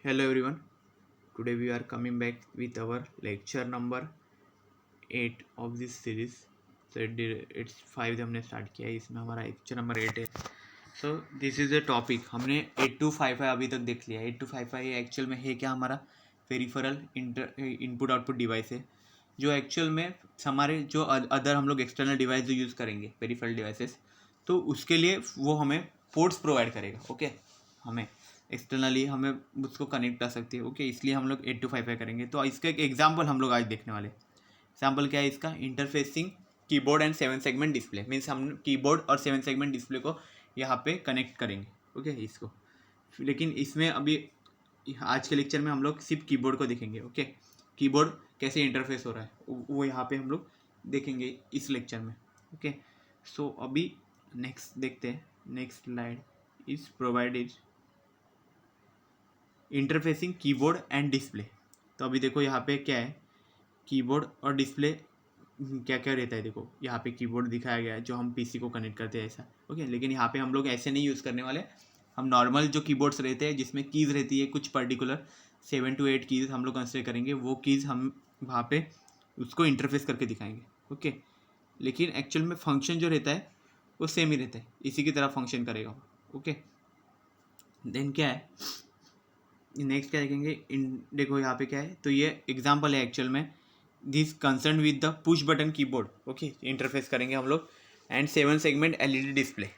Hello everyone. Today we are coming back with our lecture number 8 of this series. So it's 5 हमने start किया है, इसमें हमारा lecture number 8 है. So this is a topic. हमने 8 to 5 अभी तक देख लिया. 8 to 5 एक्चुअल में है क्या, हमारा पेरिफेरल इनपुट आउटपुट डिवाइस है, जो एक्चुअल में हमारे जो अदर हम लोग एक्सटर्नल डिवाइस जो यूज़ करेंगे पेरिफेरल डिवाइसेस, तो उसके लिए वो हमें पोर्ट्स प्रोवाइड करेगा. ओके, हमें एक्सटर्नली हमें उसको कनेक्ट कर सकती है. ओके, इसलिए हम लोग 8 to 5 करेंगे. तो इसका एक एग्जाम्पल हम लोग आज देखने वाले. एग्जाम्पल क्या है इसका? Interfacing keyboard and 7 segment display. Means हम कीबोर्ड और 7 सेगमेंट डिस्प्ले को यहाँ पे कनेक्ट करेंगे. ओके, इसको. लेकिन इसमें अभी आज के लेक्चर में हम लोग सिर्फ कीबोर्ड को देखेंगे. ओके, कीबोर्ड कैसे इंटरफेस हो रहा है वो यहाँ पे हम लोग देखेंगे इस लेक्चर में. ओके, सो अभी नेक्स्ट देखते हैं. Next slide is provided interfacing keyboard and display. तो अभी देखो यहाँ पे क्या है, कीबोर्ड और डिस्प्ले क्या क्या रहता है. देखो यहाँ पे कीबोर्ड दिखाया गया है जो हम पीसी को कनेक्ट करते हैं ऐसा. ओके, लेकिन यहाँ पे हम लोग ऐसे नहीं यूज़ करने वाले. हम नॉर्मल जो कीबोर्ड्स रहते हैं जिसमें कीज़ रहती है कुछ पर्टिकुलर 7 to 8 कीज़ हम लोग कंसिडर करेंगे. वो कीज़ हम वहाँ पे उसको इंटरफेस करके दिखाएंगे. ओके, लेकिन एक्चुअल में फंक्शन जो रहता है वो सेम ही रहता है, इसी की तरह फंक्शन करेगा. ओके, देन क्या है नेक्स्ट क्या देखेंगे. देखो यहाँ पे क्या है, तो ये एग्जांपल है एक्चुअल में. This concern with the push button keyboard. Okay, interface करेंगे हम लोग. And 7 segment LED display.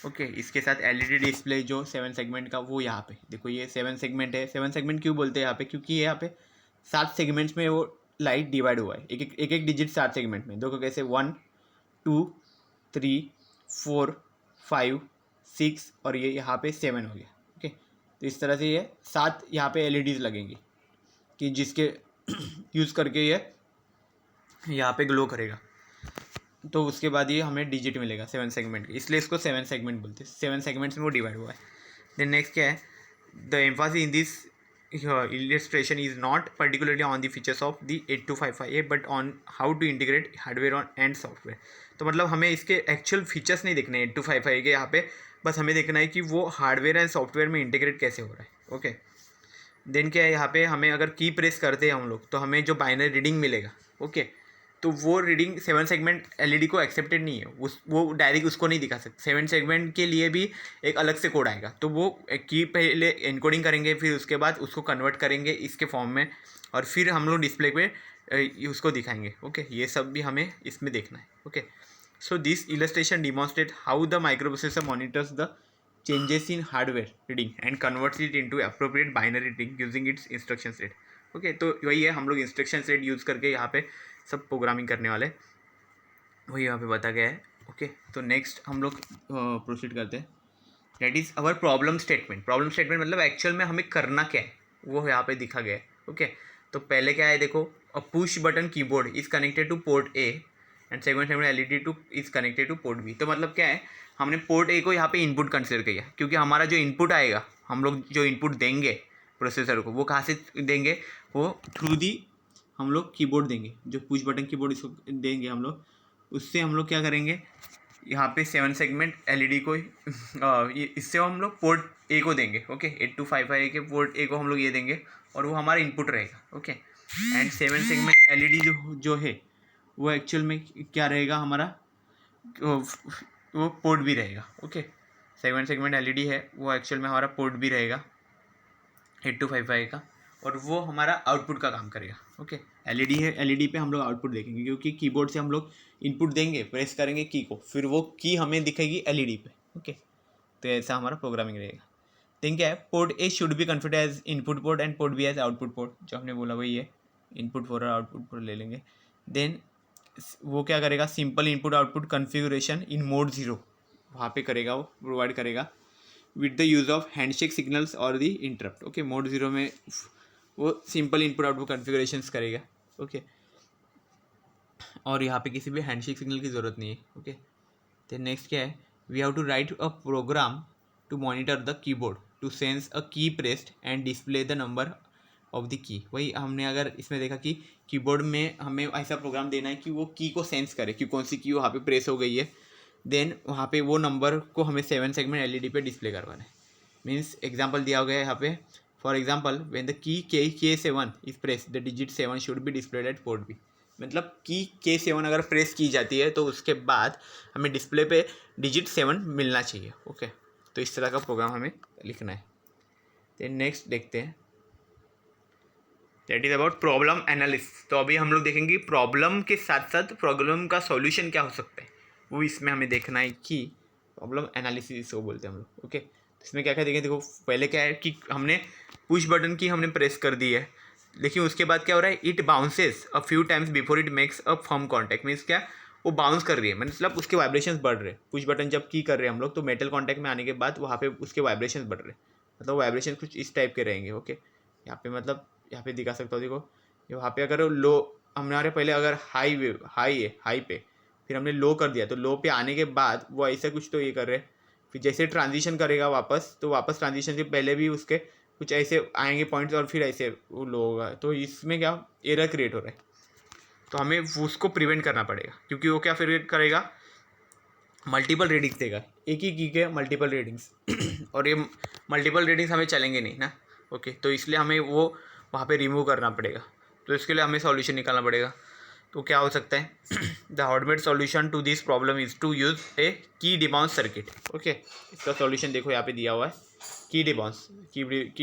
Okay, इसके साथ एलईडी डिस्प्ले जो 7 सेगमेंट का वो यहाँ पे देखो, ये 7 सेगमेंट है. 7 सेगमेंट क्यों बोलते हैं यहाँ पे? क्योंकि यहाँ पे 7 सेगमेंट्स में वो लाइट डिवाइड हुआ है. एक डिजिट 7 सेगमेंट में. देखो कैसे 1 2 3 4 5 6 और ये यहाँ पे 7 हो गया. ओके, तो इस तरह से ये 7 यहाँ पे एलईडीज लगेंगी कि जिसके यूज़ करके ये यहाँ पे ग्लो करेगा. तो उसके बाद ये हमें डिजिट मिलेगा 7 सेगमेंट की, इसलिए इसको 7 सेगमेंट बोलते हैं. 7 सेगमेंट्स में वो डिवाइड हुआ है. देन नेक्स्ट क्या है, the Mphasis in this illustration is not particularly on the features of the 8255A but on how to integrate hardware on and software. तो मतलब हमें इसके एक्चुअल फीचर्स नहीं देखने 8255 के यहाँ पे, बस हमें देखना है कि वो हार्डवेयर एंड सॉफ्टवेयर में इंटीग्रेट कैसे हो रहा है. ओके, देन क्या है, यहाँ पे हमें अगर की प्रेस करते हैं हम लोग तो हमें जो बाइनरी रीडिंग मिलेगा. ओके, तो वो रीडिंग 7 सेगमेंट एलईडी को एक्सेप्टेड नहीं है. वो डायरेक्ट उसको नहीं दिखा सकते. 7 सेगमेंट के लिए भी एक अलग से कोड आएगा. तो वो की पहले एनकोडिंग करेंगे, फिर उसके बाद उसको कन्वर्ट करेंगे इसके फॉर्म में, और फिर हम लोग डिस्प्ले पे उसको दिखाएंगे. ओके, ये सब भी हमें इसमें देखना है. Okay, so this illustration demonstrate how the microprocessor monitors the changes in hardware reading and converts it into appropriate binary reading using its instruction set. Okay, तो वही है, हम लोग इंस्ट्रक्शन सेट यूज़ करके यहाँ पे सब प्रोग्रामिंग करने वाले, वही यहाँ पे बता गया है. ओके, तो नेक्स्ट हम लोग प्रोसीड करते हैं. That is our problem statement. Problem statement मतलब एक्चुअल में हमें करना क्या है वो यहाँ पे दिखा गया है. ओके, तो पहले क्या है देखो, a push button keyboard is connected to port A and segment LED two is connected to port B. तो मतलब क्या है, हमने पोर्ट ए को यहाँ पे इनपुट कंसिडर किया, क्योंकि हमारा जो इनपुट आएगा, हम लोग जो इनपुट देंगे प्रोसेसर को, वो कहाँ से देंगे, वो थ्रू दी हम लोग कीबोर्ड देंगे. जो पुश बटन कीबोर्ड इसको देंगे हम लोग, उससे हम लोग क्या करेंगे, यहाँ पे 7 सेगमेंट एलईडी को इससे हम लोग पोर्ट ए को देंगे. ओके, 8255 के पोर्ट ए को हम लोग ये देंगे और वो हमारा इनपुट रहेगा. ओके, एंड 7 सेगमेंट एलईडी जो है वो एक्चुअल में क्या रहेगा हमारा, वो पोर्ट भी रहेगा. ओके, 7 सेगमेंट एलईडी है वो एक्चुअल में हमारा पोर्ट भी रहेगा 8255 का, और वो हमारा आउटपुट का काम करेगा. ओके, एलईडी है, एलईडी पे हम लोग आउटपुट देखेंगे, क्योंकि कीबोर्ड से हम लोग इनपुट देंगे, प्रेस करेंगे की को, फिर वो की हमें दिखेगी एलईडी पे. ओके, तो ऐसा हमारा प्रोग्रामिंग रहेगा. देन क्या है, port a should be configured as input port and port b as output port. जो हमने बोला वही है, इनपुट पोर्ट और आउटपुट पोर्ट ले लेंगे. देन वो क्या करेगा, simple input output configuration in mode 0 वहाँ पे करेगा, वो प्रोवाइड करेगा with the use of handshake signals और द इंटरप्ट. ओके, मोड 0 में वो सिंपल इनपुट आउटपुट कन्फिगरेशंस करेगा. ओके, और यहाँ पे किसी भी हैंडशेक सिग्नल की ज़रूरत नहीं है. ओके, तो नेक्स्ट क्या है, we have to write a program to monitor the keyboard to sense a key pressed and display the number of the key. वही हमने अगर इसमें देखा कि कीबोर्ड में हमें ऐसा प्रोग्राम देना है कि वो की को सेंस करे कि कौन सी की वहाँ पे प्रेस हो गई है. देन वहाँ पे वो नंबर को हमें 7 सेगमेंट एलईडी पे डिस्प्ले करवाना है. मीन्स एग्जांपल दिया गया है यहाँ पे for example when the key K7 is press the digit 7 should be displayed at port B. मतलब की K7 अगर प्रेस की जाती है तो उसके बाद हमें डिस्प्ले पे डिजिट 7 मिलना चाहिए। ओके, तो इस तरह का प्रोग्राम हमें लिखना है। देन नेक्स्ट देखते हैं, that is about problem analysis. तो अभी हम लोग देखेंगे प्रॉब्लम के साथ साथ प्रॉब्लम का सॉल्यूशन क्या हो सकता है, वो इसमें हमें देखना है कि प्रॉब्लम एनालिसिस इसको बोलते हैं हम लोग। ओके, तो इसमें क्या क्या देखें, देखो पहले क्या है कि हमने पुश बटन की हमने प्रेस कर दी है, लेकिन उसके बाद क्या हो रहा है, it bounces a few times before it makes a firm contact. Means क्या, वो बाउंस कर रही है, मतलब उसके वाइब्रेशंस बढ़ रहे हैं। पुश बटन जब की कर रहे हैं हम लोग तो मेटल कॉन्टैक्ट में आने के बाद वहाँ पे उसके वाइब्रेशंस बढ़ रहे हैं, मतलब वाइब्रेशन कुछ इस टाइप के रहेंगे। ओके, यहाँ पे मतलब यहाँ पे दिखा सकता हूँ, देखो यहाँ पे अगर लो हमारे पहले अगर हाई है, हाई पे फिर हमने लो कर दिया, तो लो पे आने के बाद वो ऐसा कुछ तो ये कर रहे हैं। फिर जैसे ट्रांजिशन करेगा वापस, तो वापस ट्रांजिशन से पहले भी उसके कुछ ऐसे आएंगे पॉइंट्स और फिर ऐसे वो लो होगा, तो इसमें क्या एरर क्रिएट हो रहा है। तो हमें उसको प्रिवेंट करना पड़ेगा, क्योंकि वो क्या क्रिएट करेगा, मल्टीपल रीडिंग्स देगा, एक ही की के मल्टीपल रीडिंग्स और ये मल्टीपल रीडिंग्स हमें चलेंगे नहीं ना। ओके, तो इसलिए हमें वो वहाँ पे रिमूव करना पड़ेगा। तो इसके लिए हमें सॉल्यूशन निकालना पड़ेगा। तो क्या हो सकता है, the homemade solution to this problem is to use a key debounce circuit. Okay, इसका सॉल्यूशन देखो यहाँ पे दिया हुआ है, की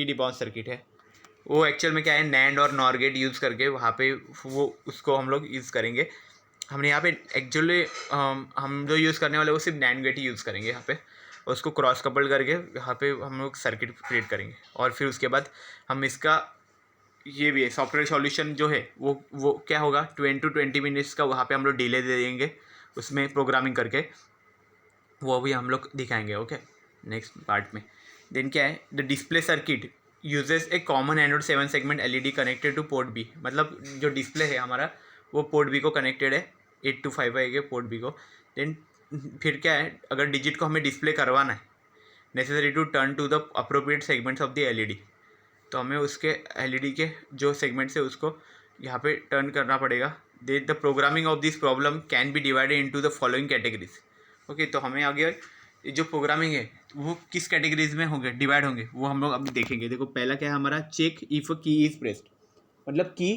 डिबाउंस सर्किट है। वो एक्चुअल में क्या है, नैंड और नॉर गेट यूज़ करके वहाँ पे वो उसको हम लोग यूज़ करेंगे। हमने यहाँ पे एक्चुअली हम जो यूज़ करने वाले वो सिर्फ नैंड गेट ही यूज़ करेंगे यहाँ पे, और उसको क्रॉस कपल करके यहाँ पे हम लोग सर्किट क्रिएट करेंगे। और फिर उसके बाद हम इसका ये भी है सॉफ्टवेयर सॉल्यूशन जो है वो क्या होगा, 20 to 20 मिनट्स का वहाँ पे हम लोग डिले दे देंगे उसमें प्रोग्रामिंग करके, वो भी हम लोग दिखाएंगे। ओके, नेक्स्ट पार्ट में। देन क्या है, the display circuit uses a common anode 7 segment LED connected to port B. मतलब जो डिस्प्ले है हमारा वो पोर्ट बी को कनेक्टेड है, 8 to 5 है पोर्ट बी को। देन फिर क्या है, अगर डिजिट को हमें डिस्प्ले करवाना है, necessary to turn to the appropriate segments of the LED, तो हमें उसके एलईडी के जो सेगमेंट्स है उसको यहाँ पे टर्न करना पड़ेगा। They the programming of this problem can be divided into the following categories. Okay, तो हमें आगे जो प्रोग्रामिंग है वो किस कैटेगरीज में होंगे, डिवाइड होंगे, वो हम लोग अभी देखेंगे। देखो पहला क्या है हमारा, चेक इफ़ की इज़ प्रेस्ड, मतलब की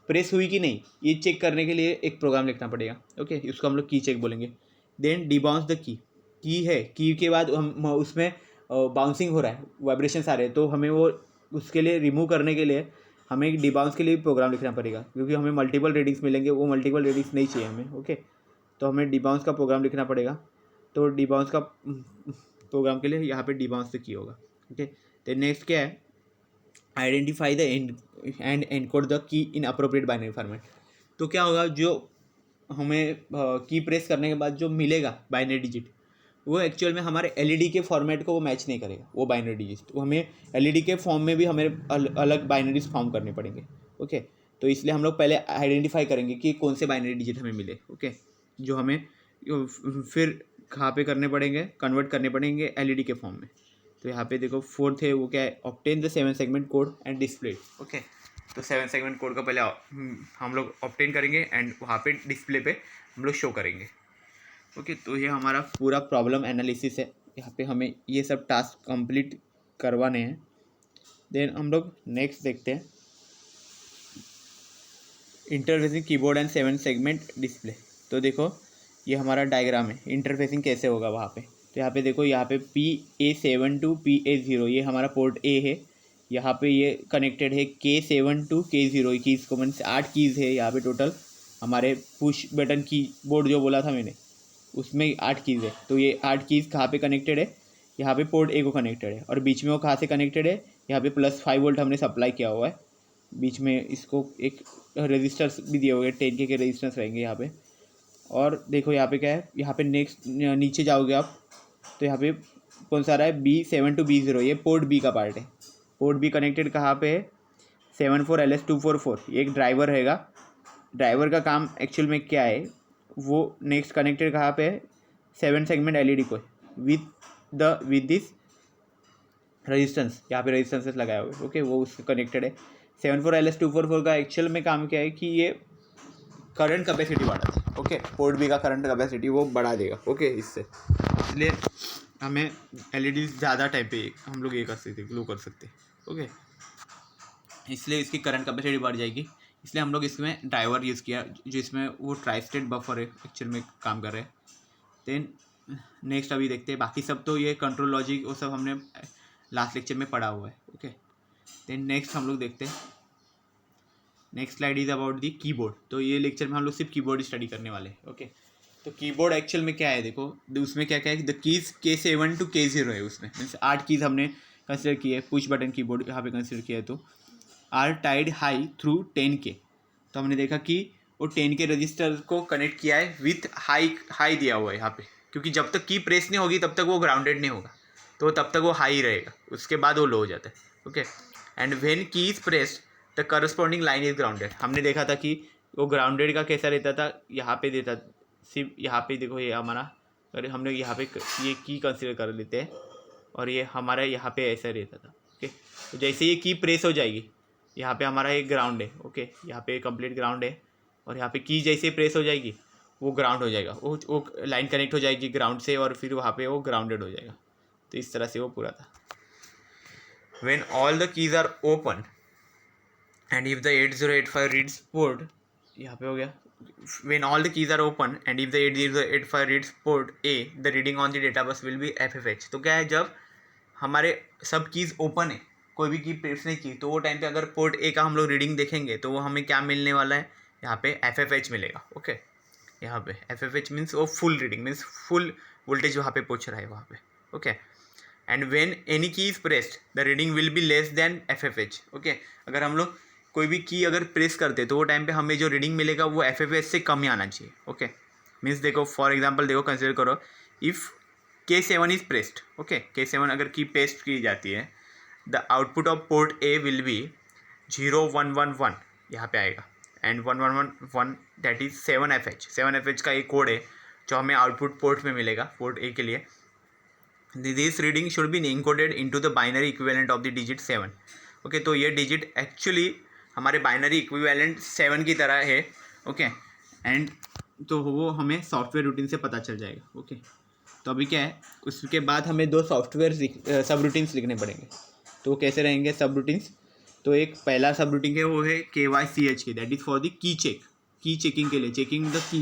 प्रेस हुई कि नहीं, ये चेक करने के लिए एक प्रोग्राम लिखना पड़ेगा। ओके, इसको हम लोग की चेक बोलेंगे। देन डिबाउंस द की है, की के बाद हम उसमें बाउंसिंग हो रहा है, वाइब्रेशंस आ रहे हैं, तो हमें वो उसके लिए रिमूव करने के लिए हमें एक डिबाउंस के लिए प्रोग्राम लिखना पड़ेगा, क्योंकि हमें मल्टीपल रीडिंग्स मिलेंगे, वो मल्टीपल रीडिंग्स नहीं चाहिए हमें। ओके, तो हमें डिबाउंस का प्रोग्राम लिखना पड़ेगा। तो डिबाउंस का प्रोग्राम के लिए यहाँ पे डिबाउंस से की होगा। ओके, तो नेक्स्ट क्या है, identify the end encode the key in appropriate binary format. तो क्या होगा, जो हमें की प्रेस करने के बाद जो मिलेगा बाइनरी डिजिट, वो एक्चुअल में हमारे एलईडी के फॉर्मेट को वो मैच नहीं करेगा, वो बाइनरी डिजिट। तो हमें एलईडी के फॉर्म में भी हमें अलग बाइनरीज फॉर्म करने पड़ेंगे। ओके, तो इसलिए हम लोग पहले आइडेंटिफाई करेंगे कि कौन से बाइनरी डिजिट हमें मिले। ओके, जो हमें फिर कहाँ पे करने पड़ेंगे, कन्वर्ट करने पड़ेंगे एलईडी के फॉर्म में। तो यहाँ पे देखो फोर्थ है वो क्या है, obtain the 7 segment code and display. Okay, तो 7 सेगमेंट कोड का पहले हम लोग ऑब्टेन करेंगे एंड वहाँ पे डिस्प्ले पे हम लोग शो करेंगे। ओके, तो ये हमारा पूरा प्रॉब्लम एनालिसिस है। यहाँ पे हमें ये सब टास्क कंप्लीट करवाने हैं। देन हम लोग नेक्स्ट देखते हैं, interfacing keyboard and 7 segment display. तो देखो ये हमारा डायग्राम है, इंटरफेसिंग कैसे होगा वहाँ पे। तो यहाँ पे देखो, यहाँ पे PA7 to PA0 ये हमारा पोर्ट ए है। यहाँ पे ये कनेक्टेड है K7 to K0 कीज़ को, मीन्स 8 कीज़ है यहाँ पे टोटल। हमारे पुश बटन कीबोर्ड जो बोला था मैंने, उसमें 8 कीज़ है। तो ये 8 कीज़ कहाँ पे कनेक्टेड है, यहाँ पे पोर्ट ए को कनेक्टेड है। और बीच में वो कहाँ से कनेक्टेड है, यहाँ पे +5 वोल्ट हमने सप्लाई किया हुआ है। बीच में इसको एक रेजिस्टर्स भी दिए हुए हैं, 10K के रेजिस्टर्स रहेंगे यहाँ पे। और देखो यहाँ पे क्या है, यहाँ पे नेक्स्ट नीचे जाओगे आप तो यहाँ पे कौन सा रहा है, B7 to B0, ये पोर्ट बी का पार्ट है। पोर्ट बी कनेक्टेड कहाँ पे है, 74LS244, ये एक ड्राइवर रहेगा। ड्राइवर का काम एक्चुअल में क्या है, वो नेक्स्ट कनेक्टेड कहाँ पे है, 7 सेगमेंट एलईडी को विद दिस रेजिस्टेंस, यहाँ पे रेजिस्टेंसेस लगाए हुए। ओके, वो उससे कनेक्टेड है। 74LS244 का एक्चुअल में काम क्या है कि ये करंट कैपेसिटी बढ़ाता है। ओके, पोर्ट बी का करंट कैपेसिटी वो बढ़ा देगा। ओके, इससे इसलिए हमें एलईडी ज़्यादा टाइम पे हम लोग ये कर सकते, ग्लो कर सकते। ओके, इसलिए इसकी करंट कैपेसिटी बढ़ जाएगी। इसलिए हम लोग इसमें ड्राइवर यूज़ किया, जो इसमें वो ट्राई स्टेट बफर है एक्चुअल में काम कर रहे हैं। देन नेक्स्ट अभी देखते हैं, बाकी सब तो ये कंट्रोल लॉजिक वो सब हमने लास्ट लेक्चर में पढ़ा हुआ है। ओके, देन नेक्स्ट हम लोग देखते हैं, next slide is about the keyboard. तो ये लेक्चर में हम लोग सिर्फ कीबोर्ड स्टडी करने वाले हैं। ओके, तो कीबोर्ड एक्चुअल में क्या है देखो, उसमें क्या क्या है, the keys K7 to K0 है, उसमें मीन्स 8 कीज हमने कंसिडर की है। पुश बटन कीबोर्ड यहाँ पे कंसिडर किया है, तो are tied high through 10K। तो हमने देखा कि वो 10K रजिस्टर को कनेक्ट किया है विथ हाई दिया हुआ है यहाँ पे, क्योंकि जब तक की प्रेस नहीं होगी तब तक वो ग्राउंडेड नहीं होगा, तो तब तक वो हाई रहेगा, उसके बाद वो लो हो जाता है। ओके, एंड व्हेन की is pressed the corresponding line is grounded. हमने देखा था कि वो ग्राउंडेड का कैसा रहता था, यहाँ पे देता, सिर्फ यहाँ पे देखो, ये हमारा, अरे हमने यहाँ पे ये की कंसिडर कर लेते हैं, और ये हमारा यहाँ पे ऐसा रहता था। ओके, तो जैसे ये की प्रेस हो जाएगी, यहाँ पे हमारा एक ग्राउंड है। ओके, यहाँ पे कंप्लीट ग्राउंड है, और यहाँ पे की जैसे प्रेस हो जाएगी वो ग्राउंड हो जाएगा, वो लाइन कनेक्ट हो जाएगी ग्राउंड से, और फिर वहाँ पे वो ग्राउंडेड हो जाएगा। तो इस तरह से वो पूरा था। When all the keys are open and if the 8085 reads port, यहाँ पे हो गया, when all the keys are open and if the 8085 reads port A, the reading on the data bus will be FFH। तो क्या है, जब हमारे सब कीज़ ओपन है, कोई भी की प्रेस नहीं की, तो वो टाइम पे अगर पोर्ट ए का हम लोग रीडिंग देखेंगे तो वो हमें क्या मिलने वाला है, यहाँ पे FFH मिलेगा। ओके, यहाँ पे FFH मीन्स वो full reading, means full voltage वहाँ पे पहुँच रहा है वहाँ पे। ओके, एंड व्हेन एनी की is pressed the reading will be less than FFH। Okay, अगर हम लोग कोई भी की अगर प्रेस करते तो वो टाइम पे हमें जो रीडिंग मिलेगा वो FFH से कम ही आना चाहिए। ओके, मीन्स देखो फॉर एग्जांपल देखो, कंसिडर करो if K7 is pressed. Okay, K7 अगर की पेस्ट की जाती है, the output of port A will be 0111 यहाँ पे आएगा, and 1111 that is 7FH। 7FH का एक कोड है जो हमें आउटपुट पोर्ट में मिलेगा, पोर्ट ए के लिए। This reading should be encoded into the binary equivalent of the digit 7। Okay, तो ये डिजिट एक्चुअली हमारे बाइनरी इक्विवेलेंट 7 की तरह है। ओके, एंड तो वो हमें सॉफ्टवेयर रूटीन से पता चल जाएगा। ओके, तो अभी क्या है, उसके बाद हमें 2 सॉफ्टवेयर सब रूटीन्स लिखने पड़ेंगे। तो वो कैसे रहेंगे सब रूटीन्स, तो एक पहला सब रूटीन है वो है KYCH key, that is for the key check, key checking के लिए, चेकिंग द की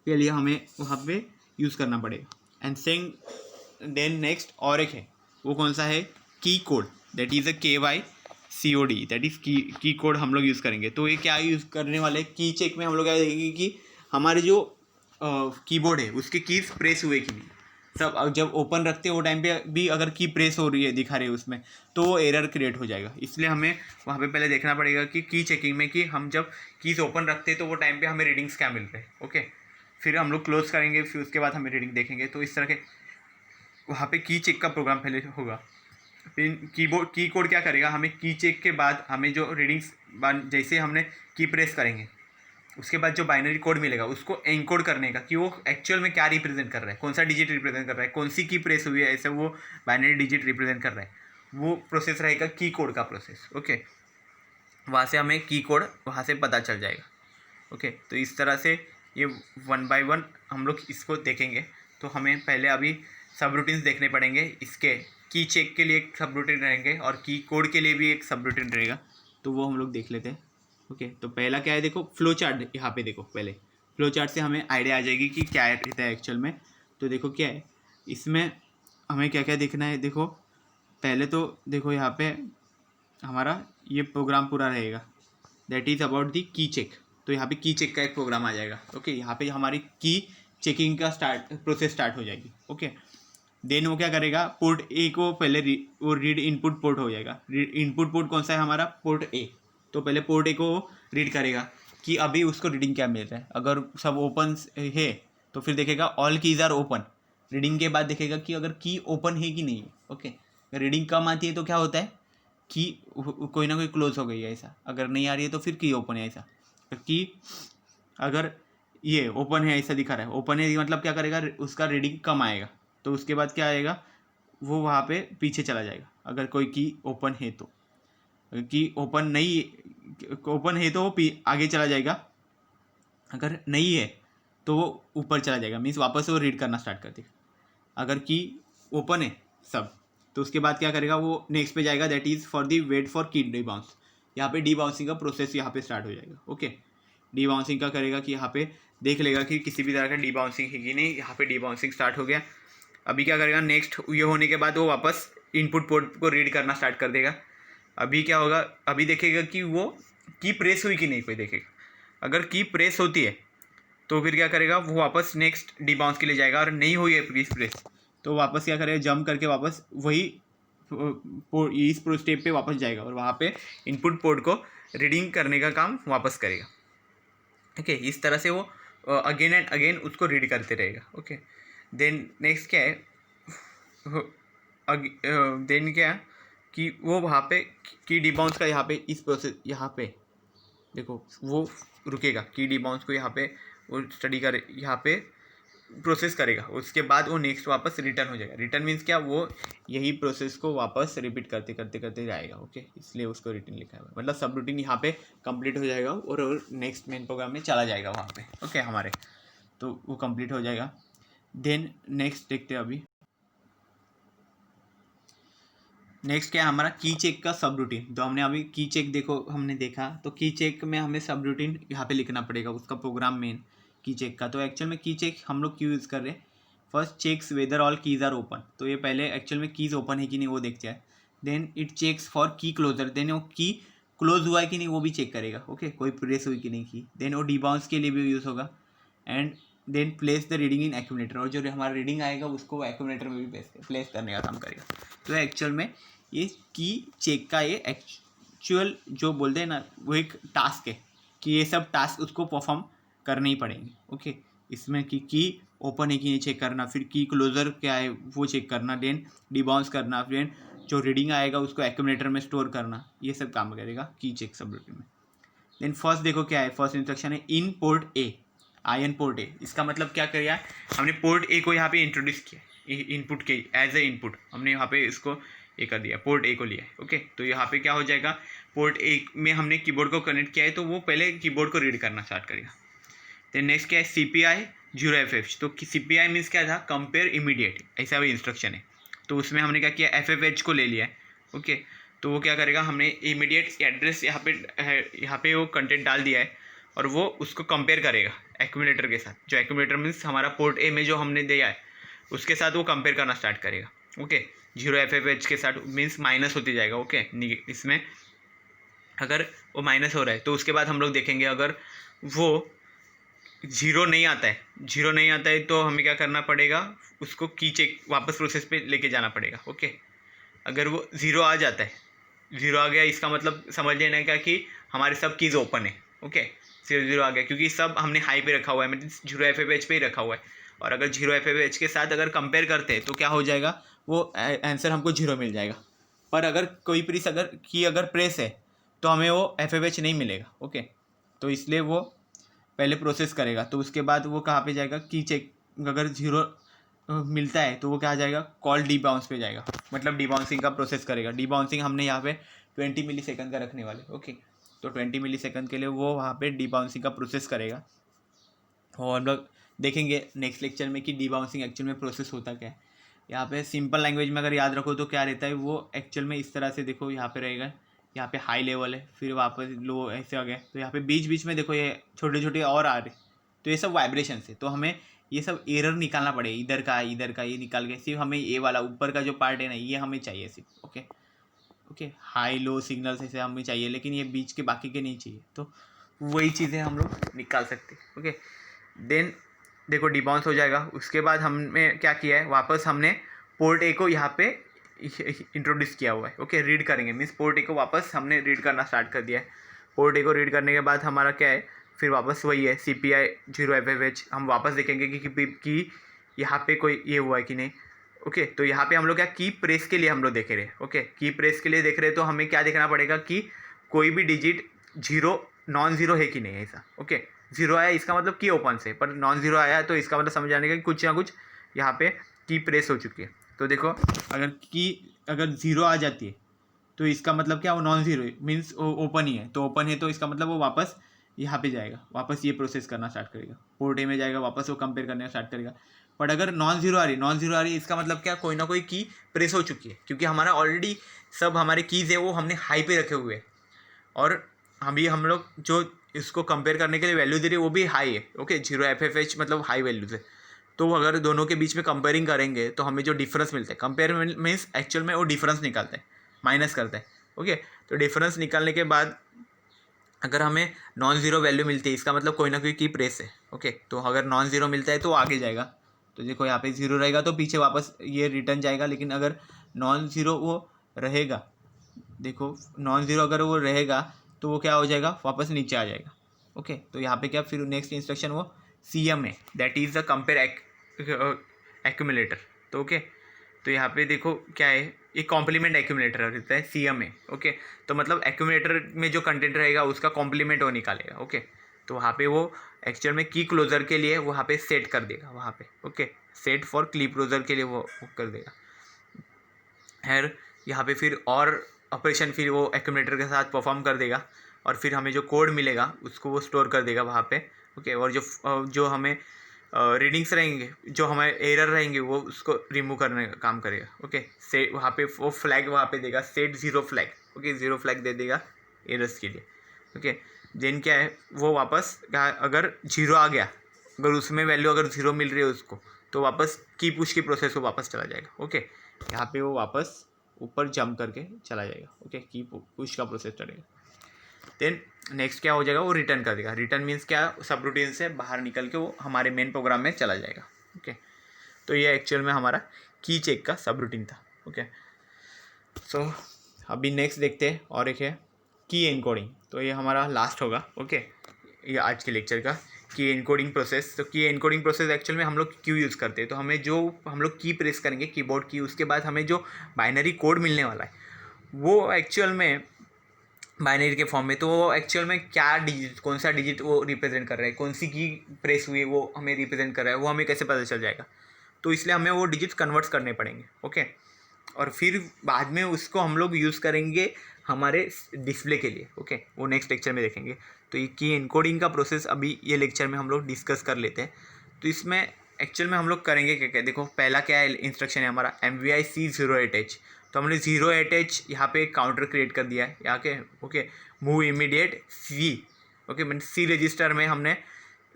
के लिए हमें वहाँ पे यूज़ करना पड़ेगा। एंड देन नेक्स्ट और एक है, वो कौन सा है, की code, that is a KYCOD, that is की कोड हम लोग यूज़ करेंगे। तो ये क्या यूज़ करने वाले, की चेक में हम लोग क्या देखेंगे कि हमारे जो कीबोर्ड है उसके कीज प्रेस हुए कि नहीं। सब जब ओपन रखते हैं वो टाइम पे भी अगर की प्रेस हो रही है, दिखा रही है उसमें, तो वो एरर क्रिएट हो जाएगा। इसलिए हमें वहाँ पे पहले देखना पड़ेगा कि की चेकिंग में कि हम जब कीज़ ओपन रखते हैं तो वो टाइम पे हमें रीडिंग्स क्या मिल रहे हैं। ओके, फिर हम लोग क्लोज करेंगे, फिर उसके बाद हमें रीडिंग देखेंगे। तो इस तरह के वहाँ पे की चेक का प्रोग्राम पहले होगा। फिर कीबोर्ड की कोड क्या करेगा, हमें की चेक के बाद हमें जो रीडिंग्स जैसे हमने की प्रेस करेंगे उसके बाद जो बाइनरी कोड मिलेगा उसको एनकोड करने का, कि वो एक्चुअल में क्या रिप्रेजेंट कर रहा है, कौन सा डिजिट रिप्रेजेंट कर रहा है, कौन सी की प्रेस हुई है, ऐसे वो बाइनरी डिजिट रिप्रेजेंट कर रहा है, वो प्रोसेस रहेगा की कोड का प्रोसेस। ओके, वहाँ से हमें की कोड वहाँ से पता चल जाएगा। ओके, तो इस तरह से ये 1 by 1 हम लोग इसको देखेंगे। तो हमें पहले अभी सब रूटीन्स देखने पड़ेंगे। इसके की चेक के लिए एक सब रूटीन रहेंगे और की कोड के लिए भी एक सब रूटीन रहेगा, तो वो हम लोग देख लेते हैं। ओके, तो पहला क्या है देखो, फ्लो चार्ट। यहाँ पे देखो, पहले फ्लो चार्ट से हमें आइडिया आ जाएगी कि क्या रहता है एक्चुअल में। तो देखो क्या है इसमें, हमें क्या क्या देखना है। देखो पहले तो देखो यहाँ पे हमारा ये प्रोग्राम पूरा रहेगा, दैट इज़ अबाउट दी की चेक। तो यहाँ पे की चेक का एक प्रोग्राम आ जाएगा। ओके, यहाँ पे हमारी की चेकिंग का प्रोसेस स्टार्ट हो जाएगी। ओके, देन वो क्या करेगा, पोर्ट ए को पहले वो रीड इनपुट पोर्ट हो जाएगा। इनपुट पोर्ट कौन सा है हमारा, पोर्ट ए। तो पहले पोर्ट ए को रीड करेगा कि अभी उसको रीडिंग क्या मिल रहा है। अगर सब ओपन है तो फिर देखेगा all keys are open. Reading के बाद देखेगा कि अगर की ओपन है कि नहीं है। ओके, रीडिंग कम आती है तो क्या होता है कि कोई ना कोई क्लोज हो गई है ऐसा, अगर नहीं आ रही है तो फिर की ओपन है ऐसा। कि अगर ये ओपन है ऐसा दिखा रहा है, ओपन है मतलब क्या करेगा, उसका रीडिंग कम आएगा, तो उसके बाद क्या आएगा, वो वहाँ पे पीछे चला जाएगा। अगर कोई की ओपन है तो, की ओपन नहीं, ओपन है तो वो आगे चला जाएगा, अगर नहीं है तो वो ऊपर चला जाएगा, मीन्स वापस से वो रीड करना स्टार्ट कर देगा। अगर की ओपन है सब। तो उसके बाद क्या करेगा, वो नेक्स्ट पे जाएगा, that is for the wait for key debounce. यहाँ पे डी बाउंसिंग का प्रोसेस यहाँ पे स्टार्ट हो जाएगा। ओके, डी बाउंसिंग का करेगा कि यहाँ पे देख लेगा कि किसी भी तरह का डी बाउंसिंग है कि नहीं। यहाँ पे डी बाउंसिंग स्टार्ट हो गया। अभी क्या करेगा, नेक्स्ट ये होने के बाद वो वापस इनपुट पोर्ट को रीड करना स्टार्ट कर देगा। अभी क्या होगा, अभी देखेगा कि वो की प्रेस हुई कि नहीं, कोई देखेगा। अगर की प्रेस होती है तो फिर क्या करेगा, वो वापस नेक्स्ट डी बाउंस के लिए जाएगा। और नहीं हुई है प्रेस तो वापस क्या करेगा, जंप करके वापस वही इस स्टेप पे वापस जाएगा और वहाँ पे इनपुट पोर्ट को रीडिंग करने का काम वापस करेगा। ओके, इस तरह से वो अगेन एंड अगेन उसको रीड करते रहेगा। ओके, देन नेक्स्ट क्या है, देन क्या है कि वो वहाँ पे की डी बाउंस का यहाँ पे इस प्रोसेस, यहाँ पे देखो वो रुकेगा, की डी बाउंस को यहाँ पे वो स्टडी करे, यहाँ पे प्रोसेस करेगा। उसके बाद वो नेक्स्ट वापस रिटर्न हो जाएगा। रिटर्न मीन्स क्या, वो यही प्रोसेस को वापस रिपीट करते करते करते जाएगा। ओके, इसलिए उसको रिटर्न लिखा है, मतलब सब रूटीन यहाँ पे कंप्लीट हो जाएगा और नेक्स्ट मेन प्रोग्राम में चला जाएगा वहाँ पे। ओके, हमारे तो वो कंप्लीट हो जाएगा। देन नेक्स्ट देखते हैं अभी। नेक्स्ट क्या है हमारा, की चेक का सब रूटीन। तो हमने अभी की चेक देखो हमने देखा, तो की चेक में हमें सब रूटीन यहाँ पे लिखना पड़ेगा, उसका प्रोग्राम मेन की चेक का। तो एक्चुअल में की चेक हम लोग क्यों यूज़ कर रहे हैं, first checks whether all keys are open. तो ये पहले एक्चुअल में कीज़ ओपन है कि नहीं वो देखते हैं। देन इट चेक्स फॉर की क्लोजर, देन वो की क्लोज हुआ है कि नहीं वो भी चेक करेगा। ओके, कोई प्रेस हुई कि नहीं की। देन वो डीबाउंस के लिए भी यूज़ होगा। And then place the reading in accumulator, और जो हमारा रीडिंग आएगा उसको एक्यूमुलेटर में भी प्लेस करने का काम करेगा। तो एक्चुअल में ये की चेक का ये एक्चुअल जो बोलते हैं ना, वो एक टास्क है कि ये सब टास्क उसको परफॉर्म करने ही पड़ेंगे। ओके, इसमें की ओपन है कि नहीं चेक करना, फिर की क्लोजर क्या है वो चेक करना, देन डिबाउंस करना, फिर जो रीडिंग आएगा उसको एक्यूमुलेटर में स्टोर करना, ये सब काम करेगा की चेक सब रूटीन में। देन फर्स्ट देखो क्या है, फर्स्ट इंस्ट्रक्शन है in port A, in port A. इसका मतलब क्या कर दिया, हमने पोर्ट ए को यहाँ पे इंट्रोड्यूस किया इनपुट के एज ए इनपुट, हमने यहाँ पे इसको ए कर दिया, पोर्ट ए को लिया है। ओके, तो यहाँ पे क्या हो जाएगा, पोर्ट ए में हमने कीबोर्ड को कनेक्ट किया है तो वो पहले कीबोर्ड को रीड करना स्टार्ट करेगा। देन नेक्स्ट क्या है, CPI 0FH। तो CPI मीन्स क्या था, कंपेयर इमीडिएट, ऐसा भी इंस्ट्रक्शन है। तो उसमें हमने क्या किया, FFH को ले लिया है। ओके, तो वो क्या करेगा, हमने इमीडिएट एड्रेस यहाँ पे वो कंटेंट डाल दिया है और वो उसको कंपेयर करेगा एक्यूमुलेटर के साथ। जो एक्यूमुलेटर मीन्स हमारा पोर्ट ए में जो हमने दिया है उसके साथ वो कंपेयर करना स्टार्ट करेगा। ओके, 0FFH के साथ मीन्स माइनस होती जाएगा। ओके, इसमें अगर वो माइनस हो रहा है तो उसके बाद हम लोग देखेंगे, अगर वो जीरो नहीं आता है तो हमें क्या करना पड़ेगा, उसको की चेक वापस प्रोसेस पे लेके जाना पड़ेगा। ओके, अगर वो ज़ीरो आ जाता है, ज़ीरो आ गया इसका मतलब समझ लेना क्या कि हमारे सब कीज़ ओपन है। ओके, 0 आ गया क्योंकि सब हमने हाई पे रखा हुआ है, मतलब 0FFH पे ही रखा हुआ है। और अगर 0FFH के साथ अगर कंपेयर करते हैं तो क्या हो जाएगा, वो आंसर हमको 0 मिल जाएगा। पर अगर कोई अगर प्रेस है तो हमें वो FFH नहीं मिलेगा। ओके, तो इसलिए वो पहले प्रोसेस करेगा। तो उसके बाद वो कहाँ पे जाएगा, की चेक अगर 0 मिलता है तो वो क्या जाएगा, कॉल डी बाउंस पे जाएगा, मतलब डी बाउंसिंग का प्रोसेस करेगा। डी बाउंसिंग हमने यहाँ पे 20 मिलीसेकंड का रखने वाले। ओके, तो 20 मिलीसेकंड के लिए वो वहाँ पे डी बाउंसिंग का प्रोसेस करेगा। और हम लोग देखेंगे नेक्स्ट लेक्चर में कि डी बाउंसिंग एक्चुअल में प्रोसेस होता क्या है। यहाँ पे सिंपल लैंग्वेज में अगर याद रखो तो क्या रहता है, वो एक्चुअल में इस तरह से देखो, यहाँ पे रहेगा, यहाँ पे हाई लेवल है, फिर वापस लो, ऐसे आ गया। तो यहाँ पे बीच बीच में देखो ये छोटे छोटे और आ रहे, तो ये सब वाइब्रेशन है। तो हमें ये सब एरर निकालना पड़ेगा, इधर का ये निकाल के सिर्फ हमें ये वाला ऊपर का जो पार्ट है ना, ये हमें चाहिए सिर्फ। ओके, हाई लो सिग्नल्स ऐसे हमें चाहिए, लेकिन ये बीच के बाकी के नहीं चाहिए। तो वही चीज़ें हम लोग निकाल सकते हैं। ओके, देन देखो डिबाउंस हो जाएगा। उसके बाद हमने क्या किया है, वापस हमने पोर्ट ए को यहाँ पे इंट्रोड्यूस किया हुआ है। ओके, रीड करेंगे मीन्स पोर्ट ए को वापस हमने रीड करना स्टार्ट कर दिया है। पोर्ट ए को रीड करने के बाद हमारा क्या है, फिर वापस वही है CPI 0FFH। हम वापस देखेंगे कि यहाँ पे कोई ये हुआ है कि नहीं। ओके, तो यहाँ पे हम लोग क्या की प्रेस के लिए हम लोग देख रहे हैं। ओके, की प्रेस के लिए देख रहे हैं तो हमें क्या देखना पड़ेगा कि कोई भी डिजिट नॉन ज़ीरो है कि नहीं, ऐसा। ओके, 0 आया इसका मतलब की ओपन से, पर नॉन ज़ीरो आया तो इसका मतलब समझ आने का कि कुछ ना कुछ यहाँ पे की प्रेस हो चुकी है। तो देखो अगर 0 आ जाती है तो इसका मतलब क्या, वो नॉन ज़ीरो है, मीन्स ओपन ही है। तो ओपन है तो इसका मतलब वो वापस यहाँ पे जाएगा, वापस ये प्रोसेस करना स्टार्ट करेगा, पोर्ट ए में जाएगा, वापस वो कंपेयर करना स्टार्ट करेगा। बट अगर नॉन जीरो आ रही इसका मतलब क्या, कोई ना कोई की प्रेस हो चुकी है, क्योंकि हमारा ऑलरेडी सब हमारे कीज़ है वो हमने हाई पे रखे हुए हैं, और अभी हम लोग जो इसको कंपेयर करने के लिए वैल्यू दे रहे हैं वो भी हाई है। ओके, 0 FFH मतलब हाई वैल्यूज है। तो अगर दोनों के बीच में कंपेयरिंग करेंगे तो हमें जो डिफरेंस मिलता है, कंपेयर मीन्स एक्चुअल में वो डिफरेंस निकालता है, माइनस करता है। ओके, तो डिफरेंस निकालने के बाद अगर हमें नॉन ज़ीरो वैल्यू मिलती है, इसका मतलब कोई ना कोई की प्रेस है। ओके, तो अगर नॉन ज़ीरो मिलता है तो आगे जाएगा, तो देखो यहाँ पे 0 रहेगा तो पीछे वापस ये रिटर्न जाएगा, लेकिन अगर नॉन ज़ीरो वो रहेगा, देखो नॉन ज़ीरो अगर वो रहेगा तो वो क्या हो जाएगा, वापस नीचे आ जाएगा। ओके, तो यहाँ पे क्या, फिर नेक्स्ट इंस्ट्रक्शन वो CM है, that is the compare accumulator. तो ओके, तो यहाँ पे देखो क्या है, ये कॉम्प्लीमेंट एक्यूमुलेटर रहता है CM में। ओके, तो मतलब एक्यूमुलेटर में जो कंटेंट रहेगा उसका कॉम्प्लीमेंट वो निकालेगा। ओके, तो वहाँ पे वो एक्चुअल में की क्लोजर के लिए वहाँ पे सेट कर देगा वहाँ पे। ओके, सेट फॉर की क्लोजर के लिए वो कर देगा। खैर यहाँ पे फिर और ऑपरेशन फिर वो एक्यूमुलेटर के साथ परफॉर्म कर देगा, और फिर हमें जो कोड मिलेगा उसको वो स्टोर कर देगा वहाँ पे। ओके, और जो हमें रीडिंग्स रहेंगे, जो हमारे एरर रहेंगे, वो उसको रिमूव करने का काम करेगा। ओके, से वहाँ पे वो फ्लैग वहाँ पे देगा, सेट 0 फ्लैग। ओके, 0 फ्लैग दे देगा एरर्स के लिए। ओके, देन क्या है, वो वापस अगर 0 आ गया, अगर उसमें वैल्यू अगर 0 मिल रही है उसको, तो वापस की पुश की प्रोसेस को वापस चला जाएगा। ओके, यहाँ पे वो वापस ऊपर जंप करके चला जाएगा। ओके, की पुश का प्रोसेस चलेगा। देन नेक्स्ट क्या हो जाएगा, वो रिटर्न कर देगा। रिटर्न मीन्स क्या, सब रूटीन से बाहर निकल के वो हमारे मेन प्रोग्राम में चला जाएगा। ओके, तो ये एक्चुअल में हमारा की चेक का सब रूटीन था। ओके, सो अभी नेक्स्ट देखते हैं, और एक है की एनकोडिंग। तो ये हमारा लास्ट होगा। ओके, ये आज के लेक्चर का की एनकोडिंग प्रोसेस। तो की एनकोडिंग प्रोसेस एक्चुअल में हम लोग क्यों यूज़ करते हैं, तो हमें जो हम लोग की प्रेस करेंगे कीबोर्ड की, उसके बाद हमें जो बाइनरी कोड मिलने वाला है वो एक्चुअल में बाइनरी के फॉर्म में, तो वो एक्चुअल में क्या डिजिट, कौन सा डिजिट वो रिप्रेजेंट कर रहा है, कौन सी की प्रेस हुई है वो हमें रिप्रेजेंट कर रहा है, वो हमें कैसे पता चल जाएगा। तो इसलिए हमें वो डिजिट कन्वर्ट्स करने पड़ेंगे। ओके, और फिर बाद में उसको हम लोग यूज़ करेंगे हमारे डिस्प्ले के लिए। ओके, वो नेक्स्ट लेक्चर में देखेंगे। तो ये की एनकोडिंग का प्रोसेस अभी ये लेक्चर में हम लोग डिस्कस कर लेते हैं। तो इसमें एक्चुअल में हम लोग करेंगे क्या क्या, देखो पहला क्या है इंस्ट्रक्शन है हमारा MVI C08H। तो हमने 08H यहाँ पे काउंटर क्रिएट कर दिया है यहाँ के। Okay, move immediate C। Okay, मैंने C रजिस्टर में हमने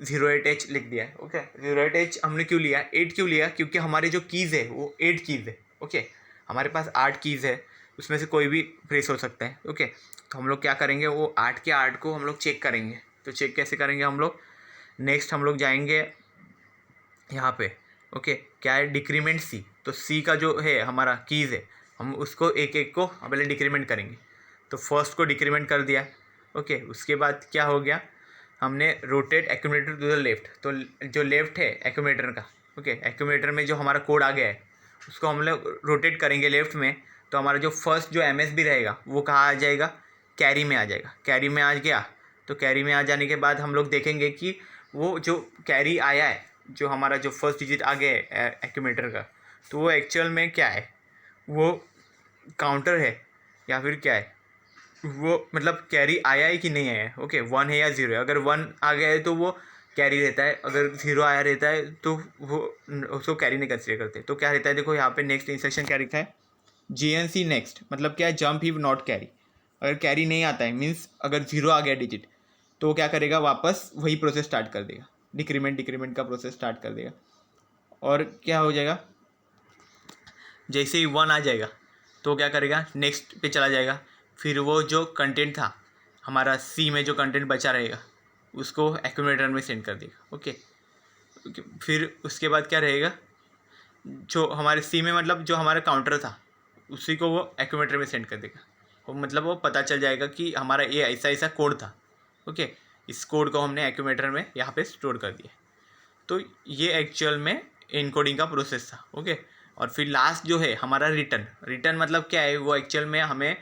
08H लिख दिया है। ओके, 08H हमने क्यों लिया, 8 क्यों लिया, क्योंकि हमारे जो कीज़ है वो 8 कीज़ है। ओके, हमारे पास 8 कीज़ है, उसमें से कोई भी प्रेस हो सकता है। ओके, तो हम लोग क्या करेंगे, वो 8 के 8 को हम लोग चेक करेंगे। तो चेक कैसे करेंगे हम लोग, नेक्स्ट हम लोग जाएंगे यहाँ पे। ओके, क्या है, डिक्रीमेंट C। तो C का जो है हमारा कीज़ है, हम उसको एक एक को पहले डिक्रीमेंट करेंगे। तो फर्स्ट को डिक्रीमेंट कर दिया। ओके, उसके बाद क्या हो गया, हमने rotate accumulator to the left. तो जो लेफ्ट है एक्यूमुलेटर का, ओके, एक्यूमुलेटर में जो हमारा कोड आ गया है उसको हम लोग रोटेट करेंगे लेफ्ट में। तो हमारा जो फर्स्ट जो MSB रहेगा वो कहाँ आ जाएगा, कैरी में आ जाएगा। कैरी में आ गया, तो कैरी में आ जाने के बाद हम लोग देखेंगे कि वो जो कैरी आया है, जो हमारा जो फर्स्ट डिजिट आ गया है एक्यूमुलेटर का, तो वो एक्चुअल में क्या है, वो काउंटर है या फिर क्या है, वो मतलब कैरी आया है कि नहीं आया है। ओके, 1 है या 0 है। अगर 1 आ गया है तो वो कैरी रहता है, अगर 0 आया रहता है तो वो उसको कैरी नहीं कंसिडर करते। तो क्या रहता है, देखो यहाँ पे नेक्स्ट इंस्ट्रक्शन क्या लिखा है, GNC नेक्स्ट, मतलब क्या है, जंप इफ नॉट कैरी। अगर कैरी नहीं आता है मीन्स अगर 0 आ गया डिजिट, तो वो क्या करेगा, वापस वही प्रोसेस स्टार्ट कर देगा, डिक्रीमेंट का प्रोसेस स्टार्ट कर देगा। और क्या हो जाएगा, जैसे ही 1 आ जाएगा तो क्या करेगा, नेक्स्ट पे चला जाएगा। फिर वो जो कंटेंट था हमारा C में, जो कंटेंट बचा रहेगा उसको एक्यूमुलेटर में सेंड कर देगा। ओके, फिर उसके बाद क्या रहेगा, जो हमारे C में मतलब जो हमारा काउंटर था उसी को वो एक्यूमुलेटर में सेंड कर देगा। वो मतलब वो पता चल जाएगा कि हमारा ये ऐसा ऐसा कोड था। ओके, इस कोड को हमने एक्यूमुलेटर में यहाँ पे स्टोर कर दिया। तो ये एक्चुअल में एनकोडिंग का प्रोसेस था। ओके, और फिर लास्ट जो है हमारा रिटर्न मतलब क्या है, वो एक्चुअल में हमें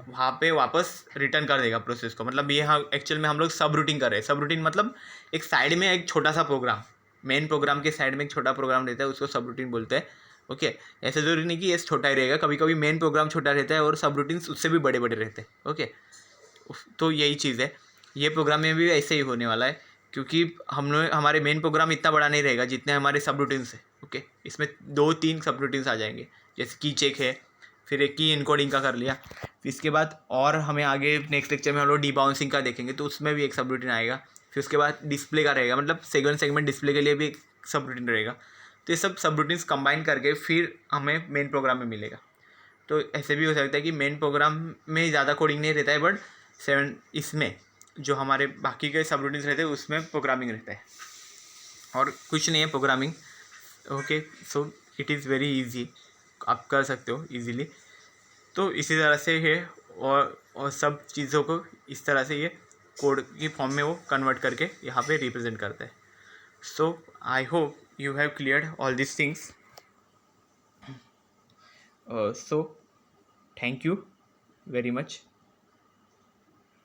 वहाँ पे वापस रिटर्न कर देगा प्रोसेस को। मतलब ये एक्चुअल में हम लोग सब रूटीन कर रहे हैं। सब रूटीन मतलब एक साइड में एक छोटा सा प्रोग्राम, मेन प्रोग्राम के साइड में एक छोटा प्रोग्राम रहता है, उसको सब रूटीन बोलते हैं। ओके, ऐसे ज़रूरी नहीं कि ये छोटा ही रहेगा, कभी कभी मेन प्रोग्राम छोटा रहता है और सब रूटीन्स उससे भी बड़े बड़े रहते हैं। ओके, तो यही चीज़ है, ये प्रोग्राम में भी ऐसे ही होने वाला है, क्योंकि हम लोग हमारे मेन प्रोग्राम इतना बड़ा नहीं रहेगा जितने हमारे सब रूटीन्स है। ओके, इसमें 2-3 सब रूटीन्स आ जाएंगे, जैसे की चेक है, फिर एक की इनकोडिंग का कर लिया, फिर इसके बाद और हमें आगे नेक्स्ट लेक्चर में हम लोग डीबाउंसिंग का देखेंगे, तो उसमें भी एक सब रूटीन आएगा। फिर उसके बाद डिस्प्ले का रहेगा, मतलब सेगमेंट डिस्प्ले के लिए भी एक सब रूटीन रहेगा। तो ये सब रूटीन्स कंबाइन करके फिर हमें मेन प्रोग्राम में मिलेगा। तो ऐसे भी हो सकता है कि मेन प्रोग्राम में ज़्यादा कोडिंग नहीं रहता है, बट इसमें जो हमारे बाकी के सब रूटीन्स रहते हैं उसमें प्रोग्रामिंग रहता है, और कुछ नहीं है programming. Okay, so it is very easy, आप कर सकते हो इजीली। तो इसी तरह से है, और सब चीज़ों को इस तरह से ये कोड की फॉर्म में वो कन्वर्ट करके यहाँ पे रिप्रेजेंट करता है। So I hope you have cleared all this things. So thank you very much.